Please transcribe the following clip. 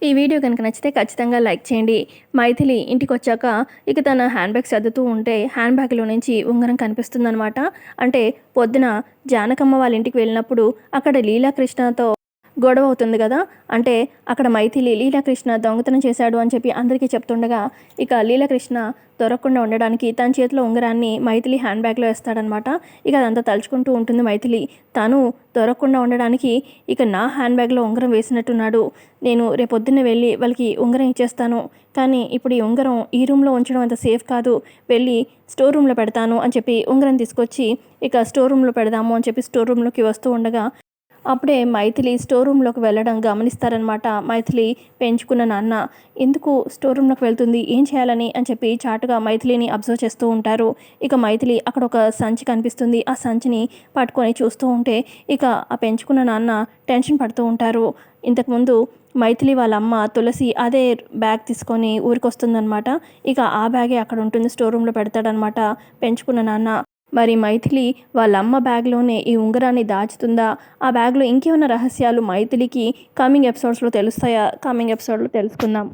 ఈ వీడియో కనుక నచ్చితే ఖచ్చితంగా లైక్ చేయండి. మైథిలి ఇంటికొచ్చాక ఇక తన హ్యాండ్ బ్యాగ్ సర్దుతూ ఉంటే హ్యాండ్ బ్యాగ్‌లో నుంచి ఉంగరం కనిపిస్తుందనమాట. అంటే పొద్దున జానకమ్మ వాళ్ళ ఇంటికి వెళ్ళినప్పుడు అక్కడ లీలాకృష్ణతో గొడవ అవుతుంది కదా! అంటే అక్కడ మైథిలి లీలాకృష్ణ దొంగతనం చేశాడు అని చెప్పి అందరికీ చెప్తుండగా ఇక లీలాకృష్ణ దొరకకుండా ఉండడానికి తన చేతిలో ఉంగరాన్ని మైథిలి హ్యాండ్ బ్యాగ్‌లో వేస్తాడనమాట. ఇక అదంతా తలుచుకుంటూ ఉంటుంది మైథిలి. తను దొరకకుండా ఉండడానికి ఇక నా హ్యాండ్ బ్యాగ్‌లో ఉంగరం వేసినట్టున్నాడు. నేను రేపొద్దున్నే వెళ్ళి వాళ్ళకి ఉంగరం ఇచ్చేస్తాను. కానీ ఇప్పుడు ఈ ఉంగరం ఈ రూమ్‌లో ఉంచడం అంత సేఫ్ కాదు. వెళ్ళి స్టోర్ రూమ్‌లో పెడతాను అని చెప్పి ఉంగరం తీసుకొచ్చి ఇక స్టోర్ రూమ్‌లో పెడదాము అని చెప్పి స్టోర్ రూమ్‌లోకి వస్తూ ఉండగా అప్పుడే మైథిలి స్టోర్ రూమ్‌లోకి వెళ్ళడం గమనిస్తారనమాట. మైథిలి పెంచుకున్న నాన్న ఎందుకు స్టోర్ రూమ్‌లోకి వెళ్తుంది? ఏం చేయాలని అని చెప్పి చాటుగా మైథిలిని అబ్జర్వ్ చేస్తూ ఉంటారు. ఇక మైథిలి అక్కడ ఒక సంచి కనిపిస్తుంది. ఆ సంచిని పట్టుకొని చూస్తూ ఉంటే ఇక ఆ పెంచుకున్న నాన్న టెన్షన్ పడుతూ ఉంటారు. ఇంతకుముందు మైథిలి వాళ్ళ అమ్మ తులసి అదే బ్యాగ్ తీసుకొని ఊరికొస్తుందనమాట. ఇక ఆ బ్యాగే అక్కడ ఉంటుంది. స్టోర్ రూమ్‌లో పెడతాడనమాట పెంచుకున్న నాన్న. మరి మైథిలి వాళ్ళ అమ్మ బ్యాగ్‌లోనే ఈ ఉంగరాన్ని దాచుతుందా? ఆ బ్యాగ్‌లో ఇంకేమైనా రహస్యాలు మైథిలికి కమింగ్ ఎపిసోడ్స్‌లో తెలుస్తాయా? కమింగ్ ఎపిసోడ్‌లో తెలుసుకుందాం.